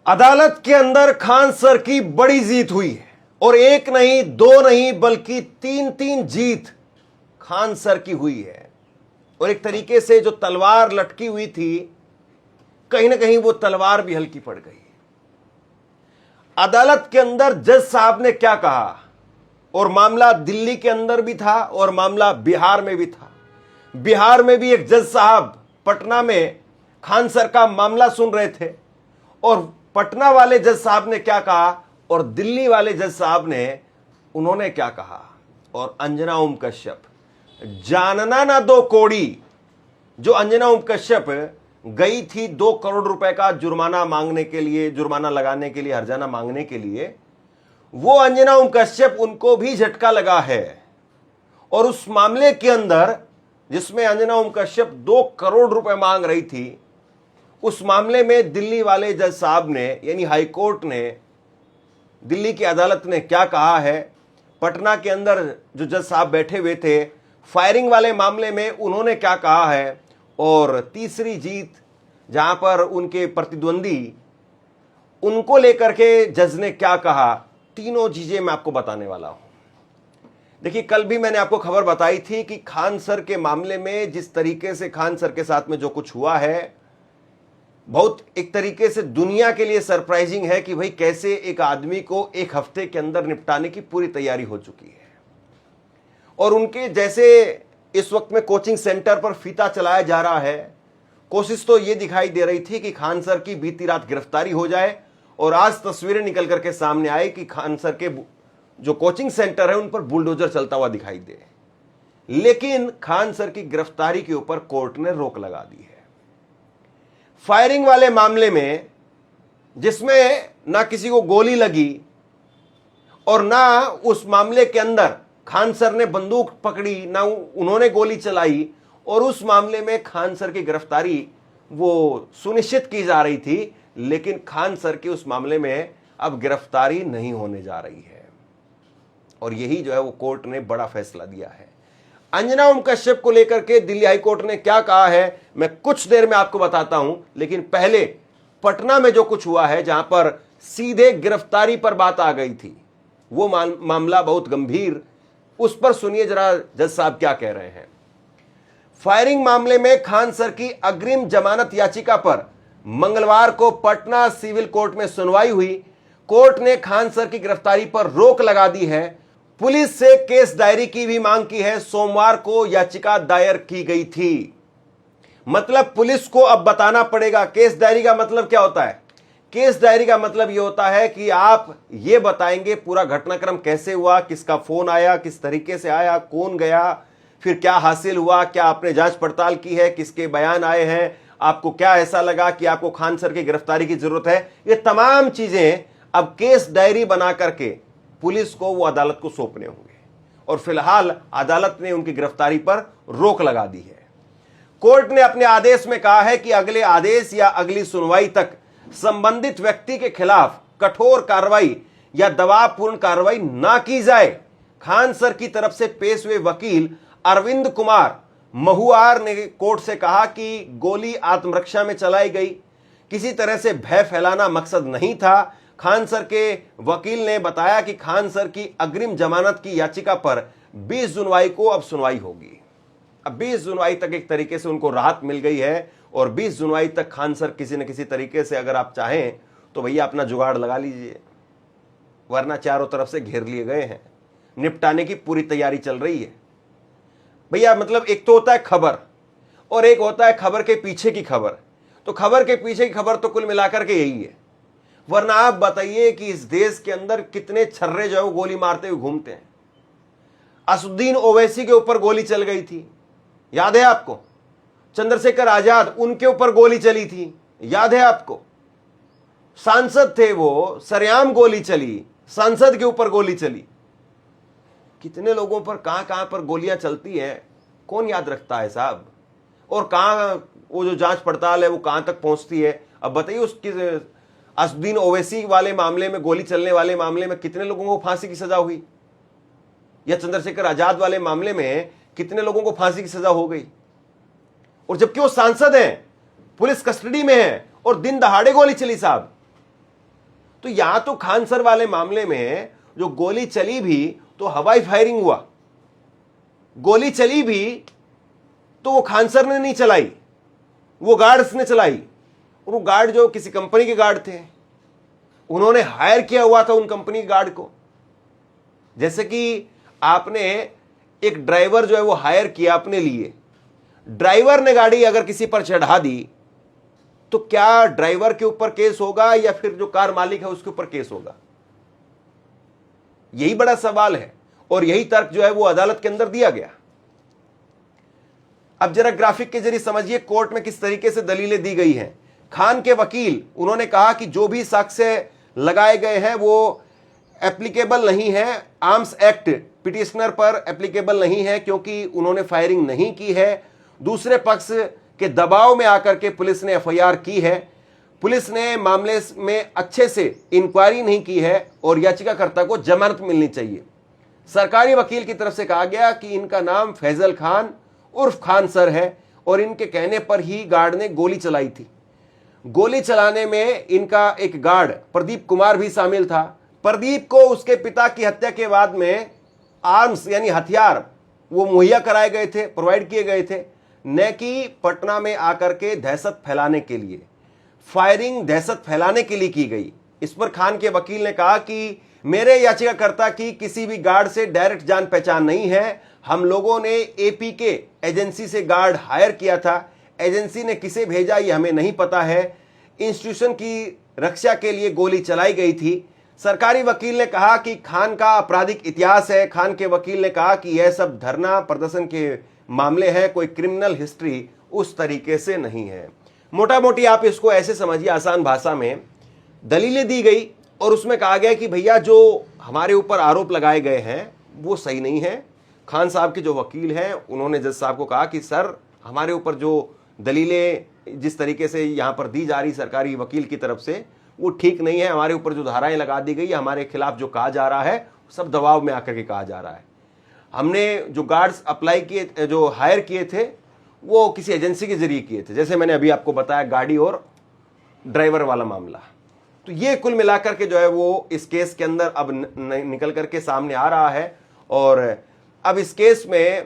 अदालत के अंदर खान सर की बड़ी जीत हुई है और एक नहीं दो नहीं बल्कि तीन तीन जीत खान सर की हुई है। और एक तरीके से जो तलवार लटकी हुई थी कहीं ना कहीं वो तलवार भी हल्की पड़ गई। अदालत के अंदर जज साहब ने क्या कहा, और मामला दिल्ली के अंदर भी था और मामला बिहार में भी था। बिहार में भी एक जज साहब पटना में खान सर का मामला सुन रहे थे और पटना वाले जज साहब ने क्या कहा और दिल्ली वाले जज साहब ने उन्होंने क्या कहा। और अंजना ओम कश्यप जानना ना दो कोड़ी, जो अंजना ओम कश्यप गई थी 2 करोड़ रुपए का जुर्माना मांगने के लिए, जुर्माना लगाने के लिए, हर्जाना मांगने के लिए, वो अंजना ओम कश्यप उनको भी झटका लगा है। और उस मामले के अंदर जिसमें अंजना ओम कश्यप 2 करोड़ रुपए मांग रही थी, उस मामले में दिल्ली वाले जज साहब ने यानी हाई कोर्ट ने, दिल्ली की अदालत ने क्या कहा है। पटना के अंदर जो जज साहब बैठे हुए थे फायरिंग वाले मामले में उन्होंने क्या कहा है, और तीसरी जीत जहां पर उनके प्रतिद्वंदी उनको लेकर के जज ने क्या कहा, तीनों चीजें मैं आपको बताने वाला हूं। देखिए, कल भी मैंने आपको खबर बताई थी कि खान सर के मामले में जिस तरीके से खान सर के साथ में जो कुछ हुआ है, बहुत एक तरीके से दुनिया के लिए सरप्राइजिंग है कि भाई कैसे एक आदमी को 1 हफ्ते के अंदर निपटाने की पूरी तैयारी हो चुकी है। और उनके जैसे इस वक्त में कोचिंग सेंटर पर फीता चलाया जा रहा है, कोशिश तो यह दिखाई दे रही थी कि खान सर की बीती रात गिरफ्तारी हो जाए और आज तस्वीरें निकल करके सामने आए कि खान सर के जो कोचिंग सेंटर है उन पर बुलडोजर चलता हुआ दिखाई दे। लेकिन खान सर की गिरफ्तारी के ऊपर कोर्ट ने रोक लगा दी है। फायरिंग वाले मामले में जिसमें ना किसी को गोली लगी और ना उस मामले के अंदर खान सर ने बंदूक पकड़ी, ना उन्होंने गोली चलाई, और उस मामले में खान सर की गिरफ्तारी वो सुनिश्चित की जा रही थी, लेकिन खान सर की उस मामले में अब गिरफ्तारी नहीं होने जा रही है। और यही जो है वो कोर्ट ने बड़ा फैसला दिया है। अंजना ओम कश्यप को लेकर के दिल्ली हाई कोर्ट ने क्या कहा है मैं कुछ देर में आपको बताता हूं, लेकिन पहले पटना में जो कुछ हुआ है जहां पर सीधे गिरफ्तारी पर बात आ गई थी, वो मामला बहुत गंभीर, उस पर सुनिए जरा जज साहब क्या कह रहे हैं। फायरिंग मामले में खान सर की अग्रिम जमानत याचिका पर मंगलवार को पटना सिविल कोर्ट में सुनवाई हुई। कोर्ट ने खान सर की गिरफ्तारी पर रोक लगा दी है। पुलिस से केस डायरी की भी मांग की है। सोमवार को याचिका दायर की गई थी। मतलब पुलिस को अब बताना पड़ेगा। केस डायरी का मतलब क्या होता है? केस डायरी का मतलब यह होता है कि आप ये बताएंगे पूरा घटनाक्रम कैसे हुआ, किसका फोन आया, किस तरीके से आया, कौन गया, फिर क्या हासिल हुआ, क्या आपने जांच पड़ताल की है, किसके बयान आए हैं, आपको क्या ऐसा लगा कि आपको खान सर की गिरफ्तारी की जरूरत है। ये तमाम चीजें अब केस डायरी बना करके पुलिस को वो अदालत को सौंपने होंगे। और फिलहाल अदालत ने उनकी गिरफ्तारी पर रोक लगा दी है। कोर्ट ने अपने आदेश में कहा है कि अगले आदेश या अगली सुनवाई तक संबंधित व्यक्ति के खिलाफ कठोर कार्रवाई या दबावपूर्ण कार्रवाई ना की जाए। खान सर की तरफ से पेश हुए वकील अरविंद कुमार महुआर ने कोर्ट से कहा कि गोली आत्मरक्षा में चलाई गई, किसी तरह से भय फैलाना मकसद नहीं था। खान सर के वकील ने बताया कि खान सर की अग्रिम जमानत की याचिका पर 20 जुलाई को अब सुनवाई होगी। अब 20 जुलाई तक एक तरीके से उनको राहत मिल गई है और 20 जुलाई तक खान सर किसी न किसी तरीके से अगर आप चाहें तो भैया अपना जुगाड़ लगा लीजिए, वरना चारों तरफ से घेर लिए गए हैं। निपटाने की पूरी तैयारी चल रही है भैया। मतलब एक तो होता है खबर और एक होता है खबर के पीछे की खबर। तो खबर के पीछे की खबर तो कुल मिलाकर के यही है। वरना आप बताइए कि इस देश के अंदर कितने छर्रे जो है वो गोली मारते हुए घूमते हैं। असुद्दीन ओवैसी के ऊपर गोली चल गई थी, याद है आपको? चंद्रशेखर आजाद, उनके ऊपर गोली चली थी, याद है आपको? सांसद थे वो, सरेआम गोली चली, सांसद के ऊपर गोली चली। कितने लोगों पर कहां कहां पर गोलियां चलती हैं, कौन याद रखता है साहब? और कहां वो जो जांच पड़ताल है वो कहां तक पहुंचती है? अब बताइए, उसकी असुद्दीन ओवैसी वाले मामले में, गोली चलने वाले मामले में कितने लोगों को फांसी की सजा हुई, या चंद्रशेखर आजाद वाले मामले में कितने लोगों को फांसी की सजा हो गई। और जबकि वो सांसद हैं, पुलिस कस्टडी में है और दिन दहाड़े गोली चली साहब। तो यहां तो खान सर वाले मामले में जो गोली चली भी तो हवाई फायरिंग हुआ, गोली चली भी तो वो खान सर ने नहीं चलाई, वो गार्ड्स ने चलाई। और वो गार्ड जो किसी कंपनी के गार्ड थे, उन्होंने हायर किया हुआ था उन कंपनी के गार्ड को। जैसे कि आपने एक ड्राइवर जो है वो हायर किया अपने लिए, ड्राइवर ने गाड़ी अगर किसी पर चढ़ा दी तो क्या ड्राइवर के ऊपर केस होगा या फिर जो कार मालिक है उसके ऊपर केस होगा? यही बड़ा सवाल है और यही तर्क जो है वो अदालत के अंदर दिया गया। अब जरा ग्राफिक के जरिए समझिए कोर्ट में किस तरीके से दलीलें दी गई हैं। खान के वकील उन्होंने कहा कि जो भी साक्ष्य लगाए गए हैं वो एप्लीकेबल नहीं है, आर्म्स एक्ट पिटिशनर पर एप्लीकेबल नहीं है क्योंकि उन्होंने फायरिंग नहीं की है। दूसरे पक्ष के दबाव में आकर के पुलिस ने एफआईआर की है, पुलिस ने मामले में अच्छे से इंक्वायरी नहीं की है और याचिकाकर्ता को जमानत मिलनी चाहिए। सरकारी वकील की तरफ से कहा गया कि इनका नाम फैजल खान उर्फ खान सर है और इनके कहने पर ही गार्ड ने गोली चलाई थी। गोली चलाने में इनका एक गार्ड प्रदीप कुमार भी शामिल था। प्रदीप को उसके पिता की हत्या के बाद में आर्म्स यानी हथियार वो मुहैया कराए गए थे, प्रोवाइड किए गए थे, न कि पटना में आकर के दहशत फैलाने के लिए। फायरिंग दहशत फैलाने के लिए की गई। इस पर खान के वकील ने कहा कि मेरे याचिकाकर्ता की किसी भी गार्ड से डायरेक्ट जान पहचान नहीं है, हम लोगों ने एपी के एजेंसी से गार्ड हायर किया था, एजेंसी ने किसे भेजा ये हमें नहीं पता है, इंस्टीट्यूशन की रक्षा के लिए गोली चलाई गई थी। सरकारी वकील ने कहा कि खान का आपराधिक इतिहास है। खान के वकील ने कहा कि यह सब धरना प्रदर्शन के मामले हैं, कोई क्रिमिनल हिस्ट्री उस तरीके से नहीं है। मोटा मोटी आप इसको ऐसे समझिए, आसान भाषा में दलीलें दी गई और उसमें कहा गया कि भैया जो हमारे ऊपर आरोप लगाए गए हैं वो सही नहीं है। खान साहब के जो वकील हैं उन्होंने जज साहब को कहा कि सर हमारे ऊपर जो दलीलें जिस तरीके से यहाँ पर दी जा रही सरकारी वकील की तरफ से वो ठीक नहीं है, हमारे ऊपर जो धाराएं लगा दी गई, हमारे खिलाफ जो कहा जा रहा है सब दबाव में आकर के कहा जा रहा है। हमने जो गार्ड्स अप्लाई किए, जो हायर किए थे वो किसी एजेंसी के जरिए किए थे, जैसे मैंने अभी आपको बताया गाड़ी और ड्राइवर वाला मामला। तो ये कुल मिलाकर के जो है वो इस केस के अंदर अब निकल करके सामने आ रहा है। और अब इस केस में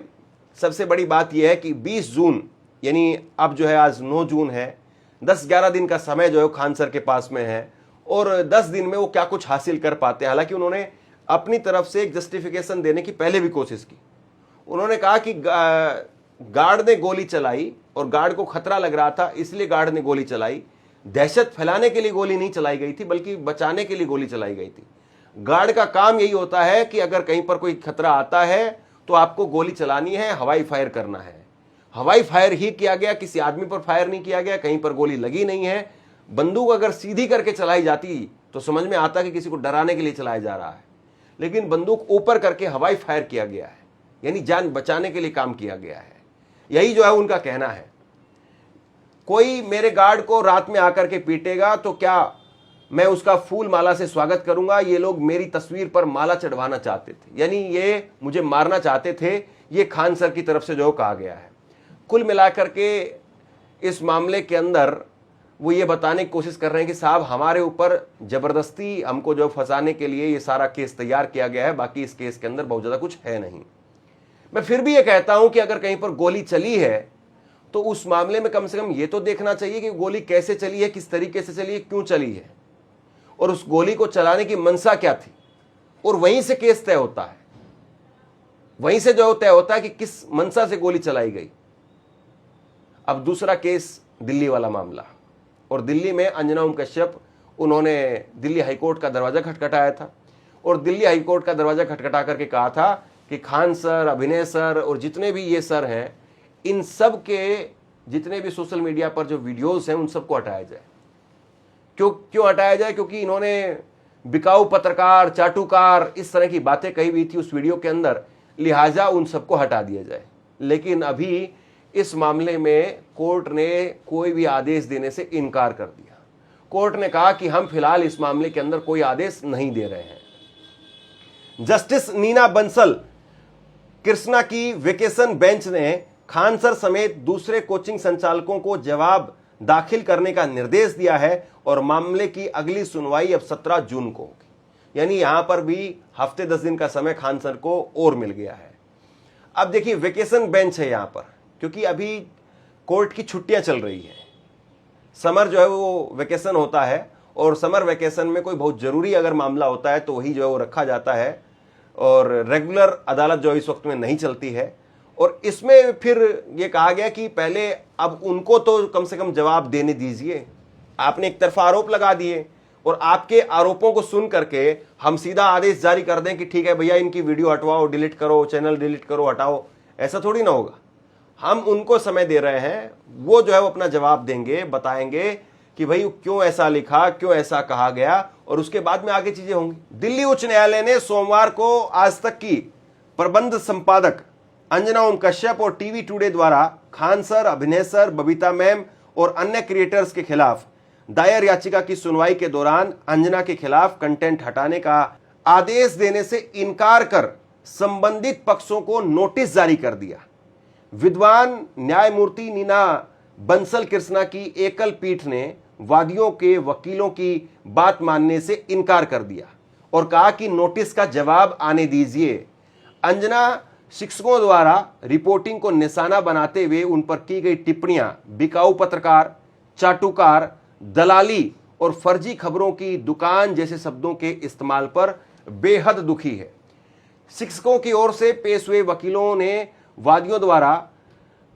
सबसे बड़ी बात यह है कि 20 जून यानी अब जो है आज 9 जून है, 10-11 दिन का समय जो है खान सर के पास में है और 10 दिन में वो क्या कुछ हासिल कर पाते हैं। हालांकि उन्होंने अपनी तरफ से एक जस्टिफिकेशन देने की पहले भी कोशिश की। उन्होंने कहा कि गार्ड ने गोली चलाई और गार्ड को खतरा लग रहा था इसलिए गार्ड ने गोली चलाई, दहशत फैलाने के लिए गोली नहीं चलाई गई थी बल्कि बचाने के लिए गोली चलाई गई थी। गार्ड का काम यही होता है कि अगर कहीं पर कोई खतरा आता है तो आपको गोली चलानी है, हवाई फायर करना है। हवाई फायर ही किया गया, किसी आदमी पर फायर नहीं किया गया, कहीं पर गोली लगी नहीं है। बंदूक अगर सीधी करके चलाई जाती तो समझ में आता कि किसी को डराने के लिए चलाया जा रहा है, लेकिन बंदूक ऊपर करके हवाई फायर किया गया है, यानी जान बचाने के लिए काम किया गया है। यही जो है उनका कहना है। कोई मेरे गार्ड को रात में आकर के पीटेगा तो क्या मैं उसका फूल माला से स्वागत करूंगा? ये लोग मेरी तस्वीर पर माला चढ़वाना चाहते थे, यानी ये मुझे मारना चाहते थे। ये खान सर की तरफ से जो कहा गया है। कुल मिलाकर के इस मामले के अंदर वो ये बताने की कोशिश कर रहे हैं कि साहब हमारे ऊपर जबरदस्ती हमको जो फंसाने के लिए ये सारा केस तैयार किया गया है, बाकी इस केस के अंदर बहुत ज्यादा कुछ है नहीं। मैं फिर भी ये कहता हूं कि अगर कहीं पर गोली चली है तो उस मामले में कम से कम ये तो देखना चाहिए कि गोली कैसे चली है, किस तरीके से चली है, क्यों चली है और उस गोली को चलाने की मंशा क्या थी, और वहीं से केस तय होता है। वहीं से जो तय होता है कि किस मंशा से गोली चलाई गई। अब दूसरा केस दिल्ली वाला मामला, और दिल्ली में अंजना ओम कश्यप उन्होंने दिल्ली हाईकोर्ट का दरवाजा खटखटाया था और दिल्ली हाईकोर्ट का दरवाजा खटखटा करके कहा था कि खान सर, अभिनय सर और जितने भी ये सर हैं, इन सब के जितने भी सोशल मीडिया पर जो वीडियोस हैं उन सबको हटाया जाए। क्यों हटाया जाए? क्योंकि इन्होंने बिकाऊ पत्रकार, चाटुकार, इस तरह की बातें कही हुई थी उस वीडियो के अंदर, लिहाजा उन सबको हटा दिया जाए। लेकिन अभी इस मामले में कोर्ट ने कोई भी आदेश देने से इनकार कर दिया। कोर्ट ने कहा कि हम फिलहाल इस मामले के अंदर कोई आदेश नहीं दे रहे हैं। जस्टिस नीना बंसल कृष्णा की वेकेशन बेंच ने खान सर समेत दूसरे कोचिंग संचालकों को जवाब दाखिल करने का निर्देश दिया है और मामले की अगली सुनवाई अब 17 जून को होगी। यानी यहां पर भी हफ्ते 10 दिन का समय खान सर को और मिल गया है। अब देखिए वेकेशन बेंच है यहां पर, क्योंकि अभी कोर्ट की छुट्टियां चल रही है। समर जो है वो वेकेशन होता है और समर वेकेशन में कोई बहुत जरूरी अगर मामला होता है तो वही जो है वो रखा जाता है और रेगुलर अदालत जो इस वक्त में नहीं चलती है। और इसमें फिर ये कहा गया कि पहले अब उनको तो कम से कम जवाब देने दीजिए। आपने एक तरफा आरोप लगा दिए और आपके आरोपों को सुन करके हम सीधा आदेश जारी कर दें कि ठीक है भैया इनकी वीडियो हटवाओ, डिलीट करो, चैनल डिलीट करो, हटाओ, ऐसा थोड़ी ना होगा। हम उनको समय दे रहे हैं, वो जो है वो अपना जवाब देंगे, बताएंगे कि भाई क्यों ऐसा लिखा, क्यों ऐसा कहा गया, और उसके बाद में आगे चीजें होंगी। दिल्ली उच्च न्यायालय ने सोमवार को आज तक की प्रबंध संपादक अंजना ओम कश्यप और टीवी टुडे द्वारा खान सर, अभिनय सर, बबीता मैम और अन्य क्रिएटर्स के खिलाफ दायर याचिका की सुनवाई के दौरान अंजना के खिलाफ कंटेंट हटाने का आदेश देने से इनकार कर संबंधित पक्षों को नोटिस जारी कर दिया। विद्वान न्यायमूर्ति नीना बंसल कृष्णा की एकल पीठ ने वादियों के वकीलों की बात मानने से इनकार कर दिया और कहा कि नोटिस का जवाब आने दीजिए। अंजना शिक्षकों द्वारा रिपोर्टिंग को निशाना बनाते हुए उन पर की गई टिप्पणियां बिकाऊ पत्रकार, चाटुकार, दलाली और फर्जी खबरों की दुकान जैसे शब्दों के इस्तेमाल पर बेहद दुखी है। शिक्षकों की ओर से पेश हुए वकीलों ने वादियों द्वारा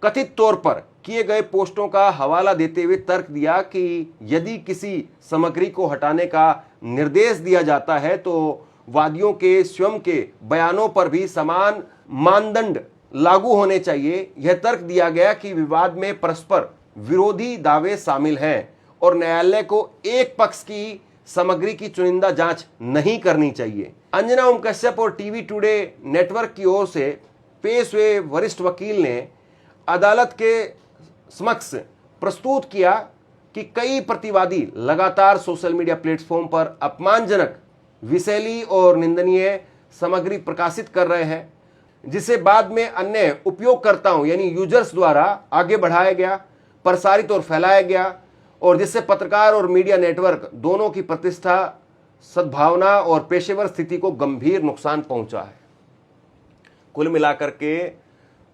कथित तौर पर किए गए पोस्टों का हवाला देते हुए तर्क दिया कि यदि किसी सामग्री को हटाने का निर्देश दिया जाता है तो वादियों के स्वयं के बयानों पर भी समान मानदंड लागू होने चाहिए। यह तर्क दिया गया कि विवाद में परस्पर विरोधी दावे शामिल हैं और न्यायालय को एक पक्ष की सामग्री की चुनिंदा जांच नहीं करनी चाहिए। अंजना ओम कश्यप और टीवी टुडे नेटवर्क की ओर से पेश हुए वरिष्ठ वकील ने अदालत के समक्ष प्रस्तुत किया कि कई प्रतिवादी लगातार सोशल मीडिया प्लेटफॉर्म पर अपमानजनक, विषैली और निंदनीय सामग्री प्रकाशित कर रहे हैं, जिसे बाद में अन्य उपयोगकर्ताओं यानी यूजर्स द्वारा आगे बढ़ाया गया, प्रसारित और फैलाया गया और जिससे पत्रकार और मीडिया नेटवर्क दोनों की प्रतिष्ठा, सद्भावना और पेशेवर स्थिति को गंभीर नुकसान पहुंचा है। कुल मिलाकर के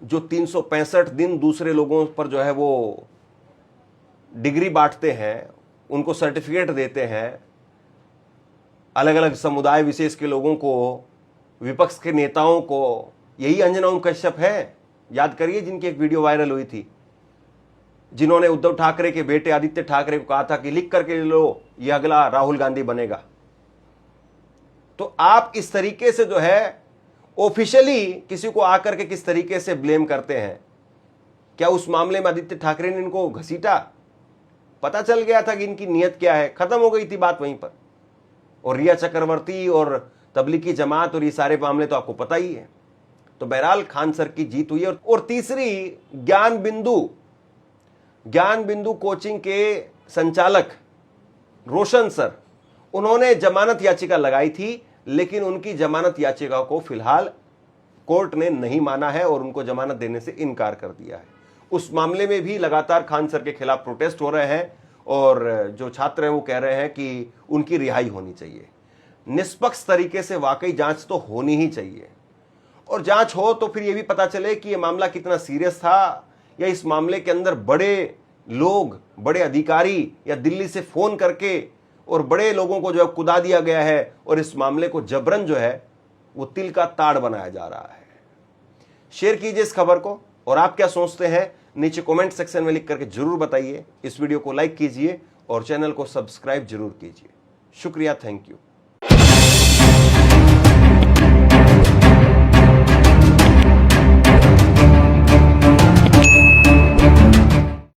जो 365 दिन दूसरे लोगों पर जो है वो डिग्री बांटते हैं, उनको सर्टिफिकेट देते हैं, अलग अलग समुदाय विशेष के लोगों को, विपक्ष के नेताओं को, यही अंजना ओम कश्यप है। याद करिए जिनकी एक वीडियो वायरल हुई थी, जिन्होंने उद्धव ठाकरे के बेटे आदित्य ठाकरे को कहा था कि लिख करके लो ये अगला राहुल गांधी बनेगा। तो आप इस तरीके से जो है ऑफिशियली किसी को आकर के किस तरीके से ब्लेम करते हैं। क्या उस मामले में आदित्य ठाकरे ने इनको घसीटा? पता चल गया था कि इनकी नीयत क्या है, खत्म हो गई थी बात वहीं पर। और रिया चक्रवर्ती और तबलीगी जमात और ये सारे मामले तो आपको पता ही है। तो बहरहाल खान सर की जीत हुई है। और तीसरी, ज्ञान बिंदु कोचिंग के संचालक रोशन सर, उन्होंने जमानत याचिका लगाई थी, लेकिन उनकी जमानत याचिका को फिलहाल कोर्ट ने नहीं माना है और उनको जमानत देने से इनकार कर दिया है। उस मामले में भी लगातार खान सर के खिलाफ प्रोटेस्ट हो रहे हैं और जो छात्र हैं वो कह रहे हैं कि उनकी रिहाई होनी चाहिए। निष्पक्ष तरीके से वाकई जांच तो होनी ही चाहिए और जांच हो तो फिर ये भी पता चले कि ये मामला कितना सीरियस था या इस मामले के अंदर बड़े लोग, बड़े अधिकारी या दिल्ली से फोन करके और बड़े लोगों को जो है कुदा दिया गया है और इस मामले को जबरन जो है वो तिल का ताड़ बनाया जा रहा है। शेयर कीजिए इस खबर को और आप क्या सोचते हैं नीचे कमेंट सेक्शन में लिख करके जरूर बताइए। इस वीडियो को लाइक कीजिए और चैनल को सब्सक्राइब जरूर कीजिए। शुक्रिया, थैंक यू।